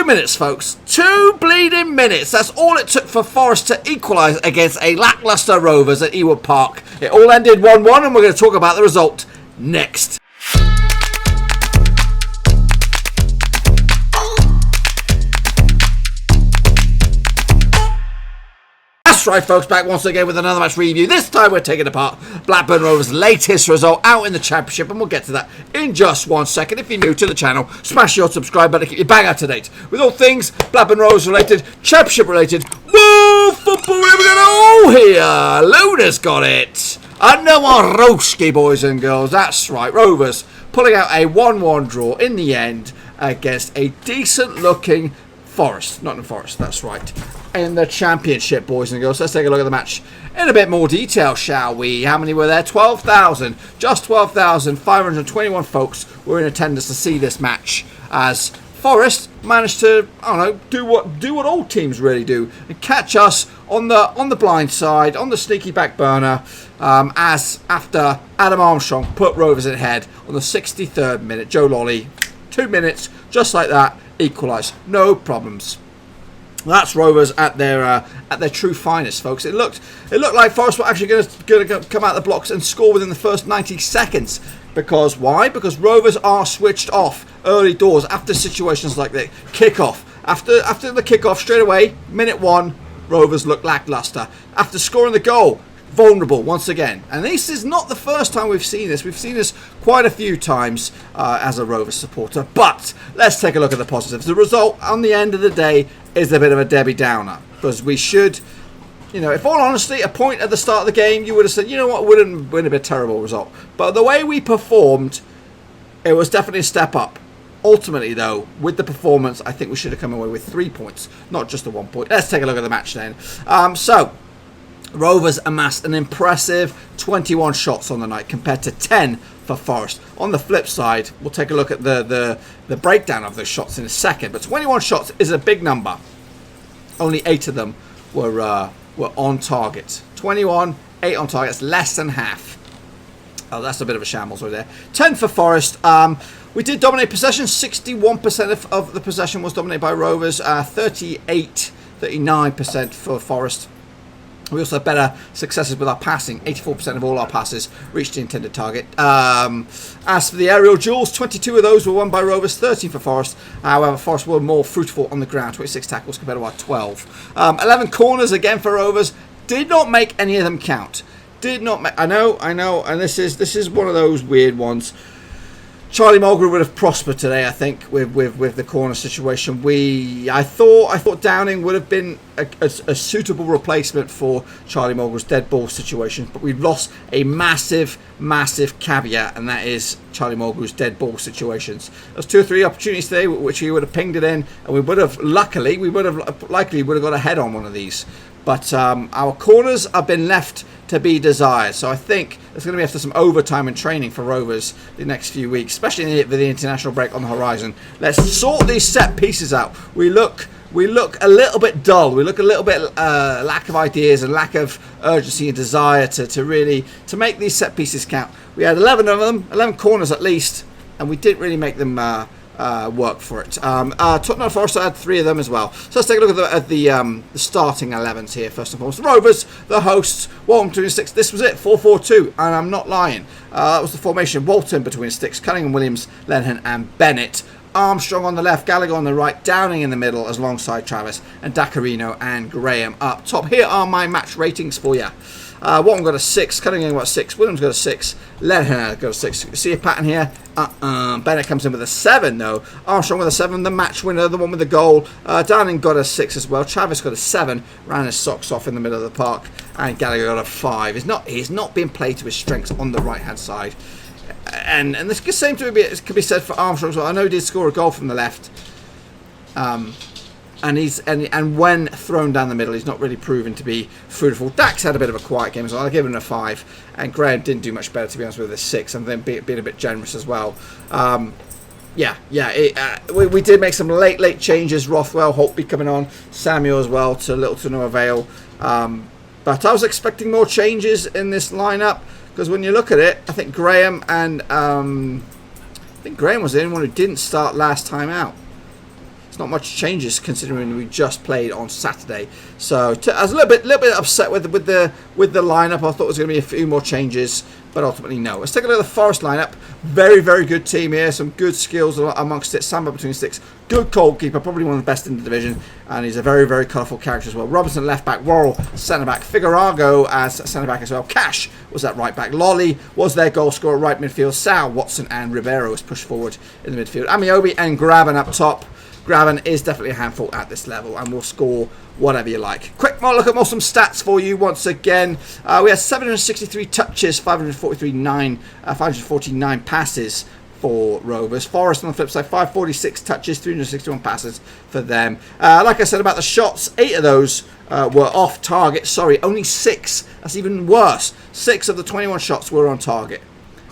minutes, folks. 2 bleeding minutes. That's all it took for Forest to equalise against a lacklustre Rovers at Ewood Park. It all ended 1-1, and we're going to talk about the result next. That's right, folks, back once again with another match review. This time we're taking apart Blackburn Rovers' latest result out in the Championship, and we'll get to that in just 1 second. If you're new to the channel, smash your subscribe button to keep you bang up to date with all things Blackburn Rovers related, Championship related. Woo! Football, we're going to here. Luna's got it. Another Roski, boys and girls. That's right, Rovers pulling out a 1-1 draw in the end against a decent-looking Forest. Nottingham Forest, that's right. In the Championship, boys and girls. Let's take a look at the match in a bit more detail, shall we? How many were there? 12,000. Just 12,521 folks were in attendance to see this match, as Forest managed to, I don't know, do what all teams really do and catch us on the blind side, on the sneaky back burner, as after Adam Armstrong put Rovers ahead on the 63rd minute. Joe Lolley, 2 minutes, just like that, equalised. No problems. That's Rovers at their true finest, folks. It looked like Forest were actually going to come out the blocks and score within the first 90 seconds. Because why? Because Rovers are switched off early doors after situations like the kick-off. After the kick-off, straight away, minute 1, Rovers look lacklustre. After scoring the goal, vulnerable once again. And this is not the first time we've seen this. We've seen this quite a few times as a Rovers supporter. But let's take a look at the positives. The result, on the end of the day, is a bit of a Debbie Downer. Because we should, if all honesty, a point at the start of the game, you would have said, you know what, wouldn't have been a terrible result. But the way we performed, it was definitely a step up. Ultimately, though, with the performance, I think we should have come away with 3 points, not just the 1 point. Let's take a look at the match then. Rovers amassed an impressive 21 shots on the night compared to 10 for Forest. On the flip side, we'll take a look at the breakdown of those shots in a second. But 21 shots is a big number. Only 8 of them were on target. 21, 8 on target. That's less than half. Oh, that's a bit of a shambles right there. 10 for Forest. We did dominate possession. 61% of the possession was dominated by Rovers. 39% for Forest. We also had better successes with our passing. 84% of all our passes reached the intended target. As for the aerial duels, 22 of those were won by Rovers, 13 for Forest. However, Forest were more fruitful on the ground, 26 tackles compared to our 12. 11 corners again for Rovers. Did not make any of them count. Did not make. I know, and this is one of those weird ones. Charlie Mulgrew would have prospered today, I think, with the corner situation. I thought Downing would have been a suitable replacement for Charlie Mulgrew's dead ball situation, but we've lost a massive caveat, and that is Charlie Mulgrew's dead ball situations. There's 2 or 3 opportunities today which he would have pinged it in, and we would have likely got ahead on one of these. But our corners have been left to be desired. So I think there's going to be after some overtime and training for Rovers the next few weeks, especially with the international break on the horizon. Let's sort these set pieces out. We look a little bit dull. We look a little bit lack of ideas and lack of urgency and desire to make these set pieces count. We had 11 of them, 11 corners at least, and we didn't really make them work for it. Nottingham Forest had 3 of them as well. So let's take a look at the starting 11s here first and foremost. The Rovers, the hosts, Walton between sticks. This was it, 4-4-2, and I'm not lying. That was the formation. Walton between sticks, Cunningham, Williams, Lennon, and Bennett. Armstrong on the left, Gallagher on the right, Downing in the middle alongside Travis, and Dacarino and Graham up top. Here are my match ratings for you. Walton got a 6, Cunningham got a 6, Williams got a 6, Lennon got a 6. See a pattern here? Bennett comes in with a 7 though. Armstrong with a 7, the match winner, the one with the goal. Downing got a 6 as well. Travis got a 7, ran his socks off in the middle of the park, and Gallagher got a 5. He's not being played to his strengths on the right hand side. And this could could be said for Armstrong as well. I know he did score a goal from the left. And when thrown down the middle, he's not really proven to be fruitful. Dax had a bit of a quiet game as well. I give him a 5, and Graham didn't do much better, to be honest, with a 6, and then being a bit generous as well. We did make some late changes. Rothwell, Holtby coming on, Samuel as well, to little to no avail. But I was expecting more changes in this lineup, because when you look at it, I think Graham and Graham was the only one who didn't start last time out. it's not much changes considering we just played on Saturday. So I was a little bit upset with the lineup. I thought there was going to be a few more changes, but ultimately no. Let's take a look at the Forest lineup. Very, very good team here. Some good skills amongst it. Samba between sticks. Good goalkeeper, probably one of the best in the division, and he's a very, very colourful character as well. Robinson left back, Worrell centre back, Figueroa as centre back as well. Cash was at right back. Lolley was their goal scorer right midfield. Sal, Watson, and Ribeiro was pushed forward in the midfield. Amiobi and Graben up top. Graben is definitely a handful at this level and will score whatever you like. Quick look at some stats for you once again. We had 763 touches, 549 passes for Rovers. Forest on the flip side, 546 touches, 361 passes for them. Like I said about the shots, 8 of those were off target. Sorry, only 6. That's even worse. 6 of the 21 shots were on target.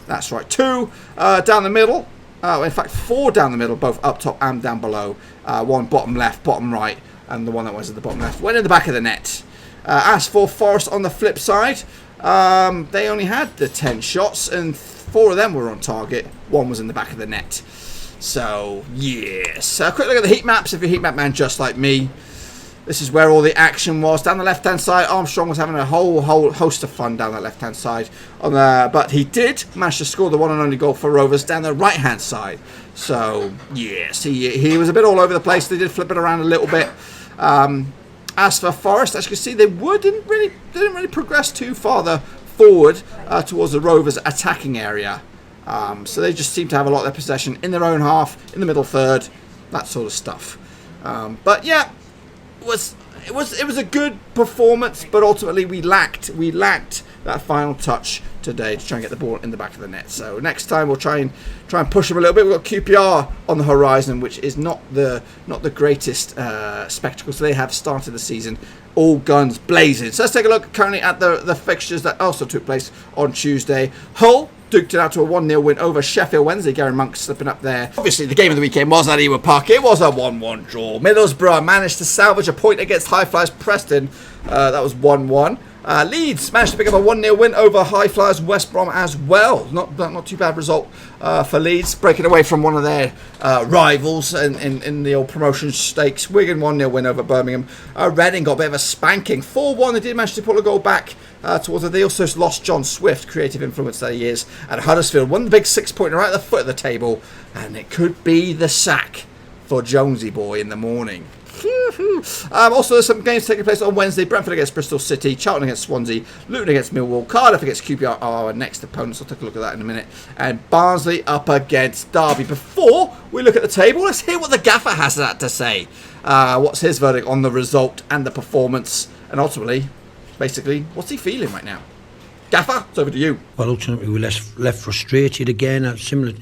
That's right. 2 down the middle. In fact, 4 down the middle, both up top and down below. 1 bottom left, bottom right, and the one that was at the bottom left went in the back of the net. As for Forest on the flip side, they only had the 10 shots, and 4 of them were on target. 1 was in the back of the net. So, yes. Quick look at the heat maps if you're a heat map man just like me. This is where all the action was. Down the left-hand side, Armstrong was having a whole host of fun down that left-hand side. But he did manage to score the one and only goal for Rovers down the right-hand side. So, yes, he was a bit all over the place. They did flip it around a little bit. As for Forest, as you can see, they didn't really progress too farther forward towards the Rovers' attacking area. So they just seem to have a lot of their possession in their own half, in the middle third, that sort of stuff. But yeah. It was a good performance, but ultimately we lacked that final touch today to try and get the ball in the back of the net. So next time we'll try and push them a little bit. We've got QPR on the horizon, which is not the greatest spectacle. So they have started the season all guns blazing. So let's take a look currently at the fixtures that also took place on Tuesday. Hull duked it out to a 1-0 win over Sheffield Wednesday. Gary Monk slipping up there. Obviously, the game of the weekend was at Ewood Park. It was a 1-1 draw. Middlesbrough managed to salvage a point against High Flyers Preston. That was 1-1. Leeds managed to pick up a 1-0 win over High Flyers West Brom as well. Not too bad result for Leeds, breaking away from one of their rivals in the old promotion stakes. Wigan 1-0 win over Birmingham. Reading got a bit of a spanking. 4-1, they did manage to pull a goal back towards it. They also lost John Swift, creative influence that he is, at Huddersfield. Won the big 6-pointer right at the foot of the table, and it could be the sack for Jonesy boy in the morning. Also, there's some games taking place on Wednesday. Brentford against Bristol City, Charlton against Swansea, Luton against Millwall, Cardiff against QPR are our next opponents. I'll take a look at that in a minute. And Barnsley up against Derby. Before we look at the table, let's hear what the gaffer has to say. What's his verdict on the result and the performance, and ultimately, basically, what's he feeling right now? Gaffer, it's over to you. Well, ultimately we were left frustrated again. Similar,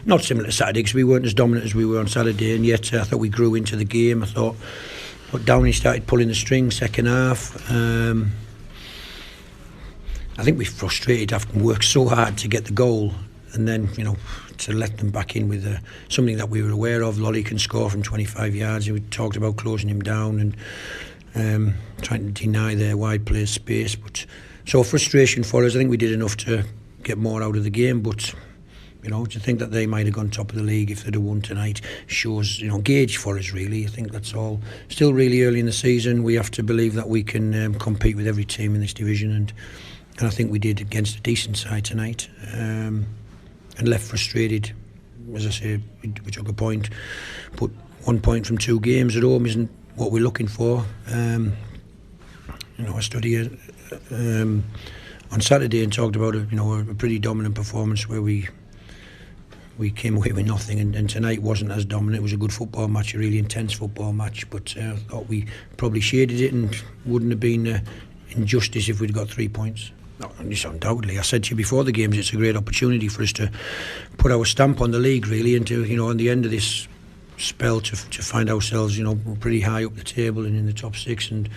not similar to Saturday because we weren't as dominant as we were on Saturday, and yet I thought we grew into the game. I thought Downey started pulling the strings second half. I think we frustrated after worked so hard to get the goal, and then to let them back in with something that we were aware of. Lolley can score from 25 yards. We talked about closing him down and trying to deny their wide players space, but. So frustration for us. I think we did enough to get more out of the game, but to think that they might have gone top of the league if they'd have won tonight shows gauge for us really. I think that's all still really early in the season. We have to believe that we can compete with every team in this division, and I think we did against a decent side tonight, and left frustrated. As I say, we took a point, but 1 point from 2 games at home isn't what we're looking for. I stood here on Saturday and talked about a pretty dominant performance where we came away with nothing, and tonight wasn't as dominant. It was a good football match, a really intense football match, but I thought we probably shaded it and wouldn't have been injustice if we'd got 3 points. No, undoubtedly. I said to you before the games, it's a great opportunity for us to put our stamp on the league really, and to on the end of this spell to find ourselves pretty high up the table and in the top 6 and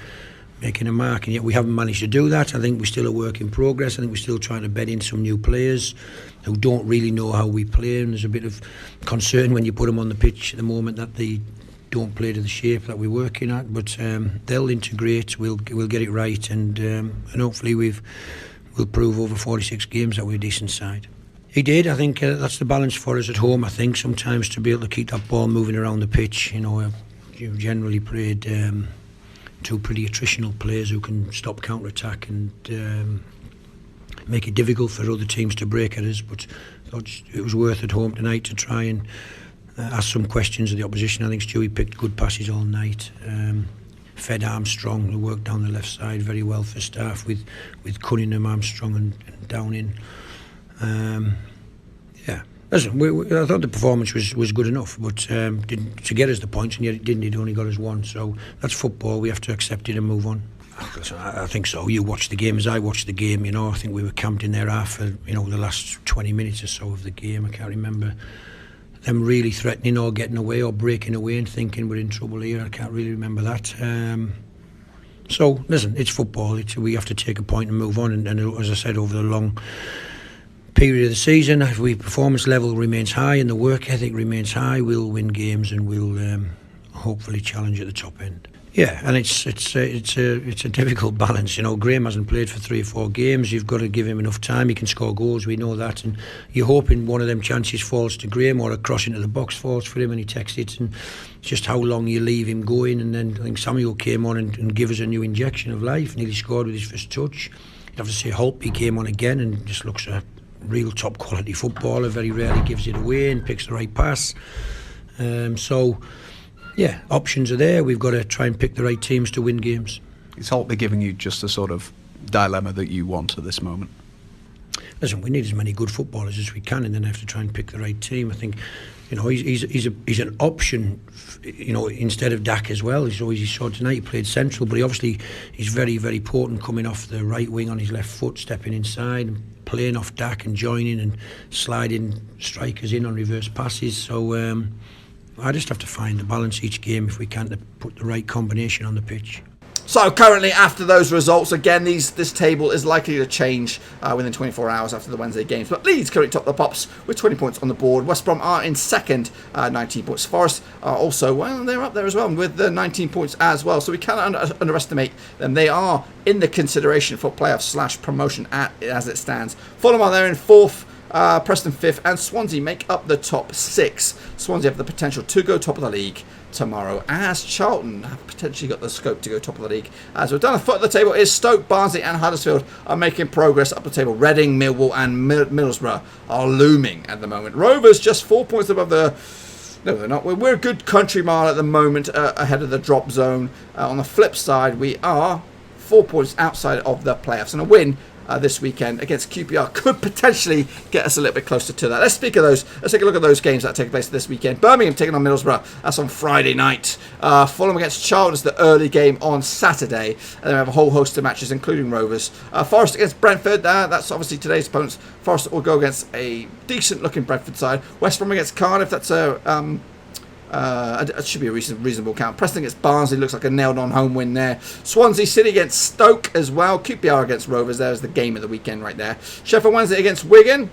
making a mark, and yet we haven't managed to do that. I think we're still a work in progress. I think we're still trying to bed in some new players who don't really know how we play, and there's a bit of concern when you put them on the pitch at the moment that they don't play to the shape that we're working at, but they'll integrate, we'll get it right, and hopefully we'll prove over 46 games that we're a decent side. He did. I think that's the balance for us at home. I think sometimes to be able to keep that ball moving around the pitch, generally played two pretty attritional players who can stop counter-attack and make it difficult for other teams to break at us. But I thought it was worth at home tonight to try and ask some questions of the opposition. I think Stewie picked good passes all night. Fed Armstrong, who worked down the left side very well for staff with Cunningham, Armstrong and Downing. Listen, I thought the performance was good enough, but to get us the points, and yet it didn't. It only got us one. So that's football. We have to accept it and move on. Listen, I think so. You watched the game as I watched the game. I think we were camped in their half for the last 20 minutes or so of the game. I can't remember them really threatening or getting away or breaking away and thinking we're in trouble here. I can't really remember that. So listen, it's football. We have to take a point and move on. And as I said, over the long period of the season, if the performance level remains high and the work ethic remains high, we'll win games and we'll hopefully challenge at the top end. Yeah, and it's a difficult balance. Graham hasn't played for 3 or 4 games. You've got to give him enough time. He can score goals, we know that, and you're hoping one of them chances falls to Graham or a cross into the box falls for him and he takes it, and it's just how long you leave him going. And then I think Samuel came on and gave us a new injection of life, nearly scored with his first touch. You'd have to say Holtby came on again and just looks a real top quality footballer, very rarely gives it away and picks the right pass. Yeah, options are there. We've got to try and pick the right teams to win games. Is Holtby giving you just the sort of dilemma that you want at this moment? Listen, we need as many good footballers as we can, and then have to try and pick the right team. I think, he's an option, instead of Dak as well. As you saw tonight, he played central, but he's very, very potent coming off the right wing on his left foot, stepping inside and playing off Dak and joining and sliding strikers in on reverse passes. So I just have to find the balance each game if we can to put the right combination on the pitch. So currently, after those results, again, this table is likely to change within 24 hours after the Wednesday games. But Leeds currently top the pops with 20 points on the board. West Brom are in second, 19 points. Forest are also, they're up there as well with 19 points as well. So we cannot underestimate them. They are in the consideration for playoff / promotion as it stands. Fulham are there in 4th. Preston 5th, and Swansea make up the top 6. Swansea have the potential to go top of the league tomorrow, as Charlton have potentially got the scope to go top of the league. As we're down the foot of the table is Stoke, Barnsley and Huddersfield are making progress up the table. Reading, Millwall and Middlesbrough are looming at the moment. Rovers just 4 points above the... No, they're not. We're a good country mile at the moment ahead of the drop zone. On the flip side, we are 4 points outside of the playoffs, and a win this weekend against QPR could potentially get us a little bit closer to that. Let's take a look at those games that take place this weekend. Birmingham taking on Middlesbrough. That's on Friday night. Fulham against Charlton is the early game on Saturday. And then we have a whole host of matches, including Rovers. Forest against Brentford. That's obviously today's opponents. Forest will go against a decent-looking Brentford side. West Brom against Cardiff. That's it should be a reasonable count. Preston against Barnsley looks like a nailed-on home win there. Swansea City against Stoke as well. QPR against Rovers. There's the game of the weekend right there. Sheffield Wednesday against Wigan.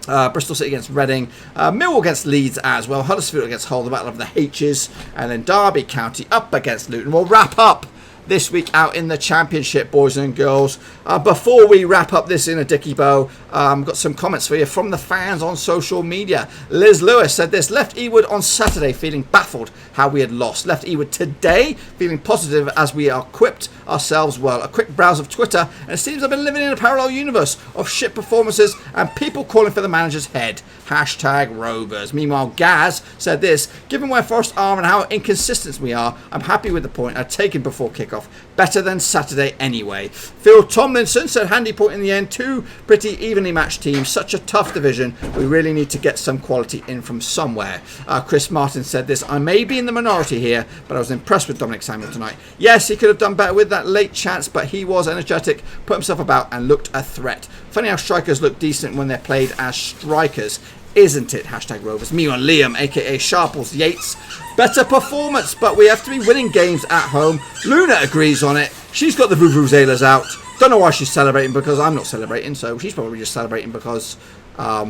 Bristol City against Reading. Millwall against Leeds as well. Huddersfield against Hull, the battle of the H's. And then Derby County up against Luton. We'll wrap up this week out in the Championship, boys and girls. Before we wrap up this in a dicky bow, got some comments for you from the fans on social media. Liz Lewis said this: left Ewood on Saturday feeling baffled how we had lost. Left Ewood today feeling positive as we are equipped ourselves well. A quick browse of Twitter and it seems I've been living in a parallel universe of shit performances and people calling for the manager's head. Hashtag Rovers. Meanwhile, Gaz said this: given where Forest are and how inconsistent we are, I'm happy with the point I'd taken before kickoff. Better than Saturday anyway. Phil Tomlinson said handy point in the end. 2 pretty evenly matched teams. Such a tough division. We really need to get some quality in from somewhere. Chris Martin said this: I may be in the minority here, but I was impressed with Dominic Samuel tonight. Yes, he could have done better with that late chance, but he was energetic, put himself about and looked a threat. Funny how strikers look decent when they're played as strikers, isn't it? Hashtag Rovers. Me on Liam, aka Sharples Yates. Better performance, but we have to be winning games at home. Luna agrees on it. She's got the vuvuzelas out. Don't know why she's celebrating, because I'm not celebrating, so she's probably just celebrating because I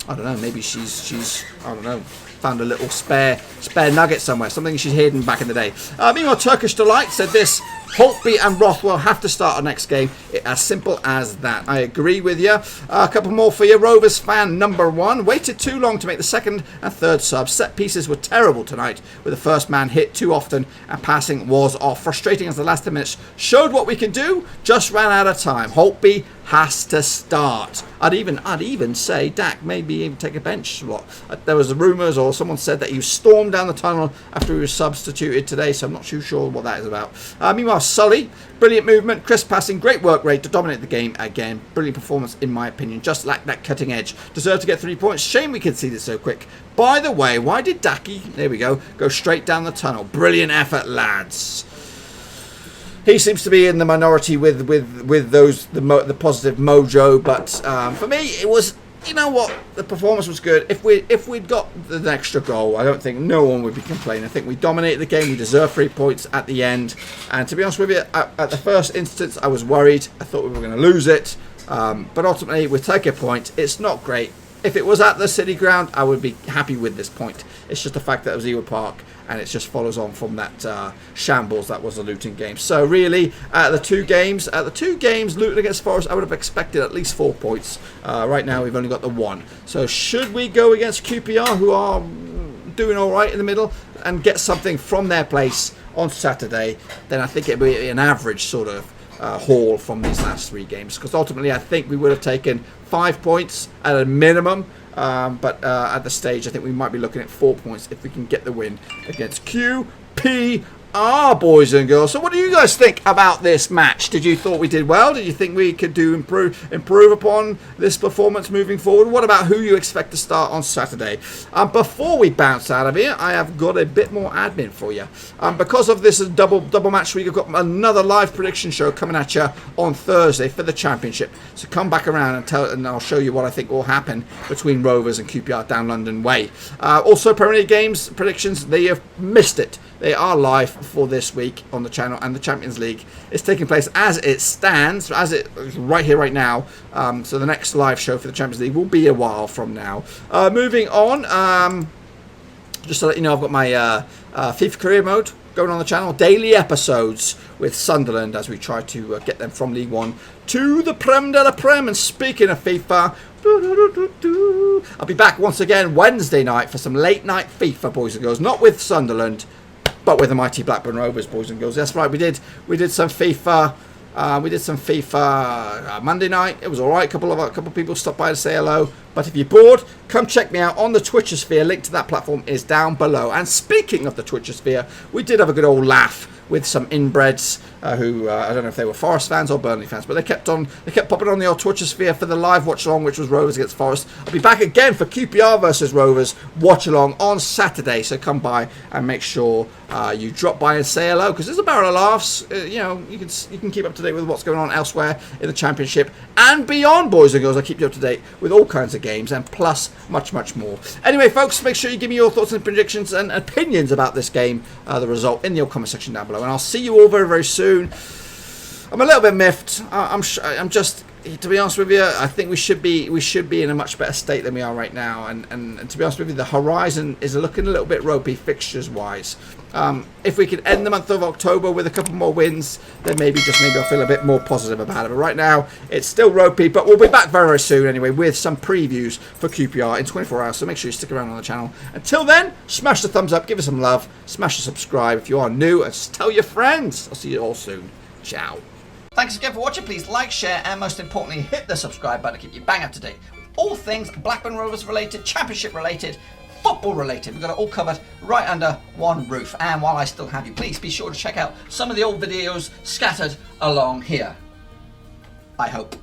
don't know, maybe she's I don't know, found a little spare nugget somewhere, something she's hidden back in the day. Meanwhile, Turkish Delight said this: Holtby and Rothwell have to start our next game. As simple as that. I agree with you. A couple more for you. Rovers fan number 1. Waited too long to make the second and third subs. Set pieces were terrible tonight, with the first man hit too often and passing was off. Frustrating as the last 10 minutes showed what we can do. Just ran out of time. Holtby has to start. I'd even say Dak maybe even take a bench slot. There was rumours, or someone said that he stormed down the tunnel after he was substituted today, so I'm not too sure what that is about. Meanwhile, Sully, brilliant movement, crisp passing, great work rate to dominate the game again. Brilliant performance in my opinion. Just lacked that cutting edge. Deserved to get 3 points. Shame we conceded so quick. By the way, why did Dacky, there we go straight down the tunnel? Brilliant effort, lads. He seems to be in the minority with those the positive mojo, but for me it was, you know what, the performance was good. If we'd got the extra goal, I don't think no one would be complaining. I think we dominated the game. We deserved 3 points at the end, and to be honest with you, at the first instance I was worried. I thought we were going to lose it, but ultimately we take a point. It's not great. If it was at the City Ground, I would be happy with this point. It's just the fact that it was Ewood Park, and it just follows on from that shambles that was the Luton game. So really, the two games, Luton against Forest, I would have expected at least 4 points. Right now, we've only got the 1. So should we go against QPR, who are doing all right in the middle, and get something from their place on Saturday, then I think it'll be an average sort of haul from these last 3 games, because ultimately I think we would have taken 5 points at a minimum, but at the stage I think we might be looking at 4 points if we can get the win against QPR, boys and girls. So what do you guys think about this match? Did you thought we did well? Did you think we could do improve upon this performance moving forward? What about who you expect to start on Saturday? Before we bounce out of here, I have got a bit more admin for you. Because of this double match week, I've got another live prediction show coming at you on Thursday for the Championship. So come back around and I'll show you what I think will happen between Rovers and QPR down London way. Also, Premier League games predictions, they have missed it. They are live for this week on the channel, and the Champions League is taking place as it stands, right here, right now. So the next live show for the Champions League will be a while from now. Moving on, just to let you know, I've got my FIFA career mode going on the channel. Daily episodes with Sunderland as we try to get them from League One to the Prem de la Prem. And speaking of FIFA, I'll be back once again Wednesday night for some late night FIFA, boys and girls. Not with Sunderland, but with the mighty Blackburn Rovers, boys and girls. That's right, we did some FIFA. We did some FIFA Monday night. It was all right. A couple of people stopped by to say hello. But if you're bored, come check me out on the Twitchosphere. Link to that platform is down below. And speaking of the Twitchosphere, we did have a good old laugh with some inbreds who I don't know if they were Forest fans or Burnley fans, but they kept popping on the old Twitchosphere for the live watch along, which was Rovers against Forest. I'll be back again for QPR versus Rovers watch along on Saturday, so come by and make sure you drop by and say hello, because there's a barrel of laughs. You know, you can keep up to date with what's going on elsewhere in the Championship and beyond, boys and girls. I keep you up to date with all kinds of games and plus much more. Anyway, folks, make sure you give me your thoughts and predictions and opinions about this game, the result, in the comment section down below, and I'll see you all very, very soon. I'm a little bit miffed. I'm just, to be honest with you, I think we should be in a much better state than we are right now. And to be honest with you, the horizon is looking a little bit ropey fixtures wise. If we could end the month of October with a couple more wins, then maybe I'll feel a bit more positive about it. But right now, it's still ropey. But we'll be back very, very soon anyway with some previews for QPR in 24 hours. So make sure you stick around on the channel. Until then, smash the thumbs up, give us some love, smash the subscribe if you are new, and just tell your friends. I'll see you all soon. Ciao. Thanks again for watching. Please like, share, and most importantly, hit the subscribe button to keep you bang up to date with all things Blackburn Rovers related, Championship related, football related. We've got it all covered right under one roof. And while I still have you, please be sure to check out some of the old videos scattered along here. I hope.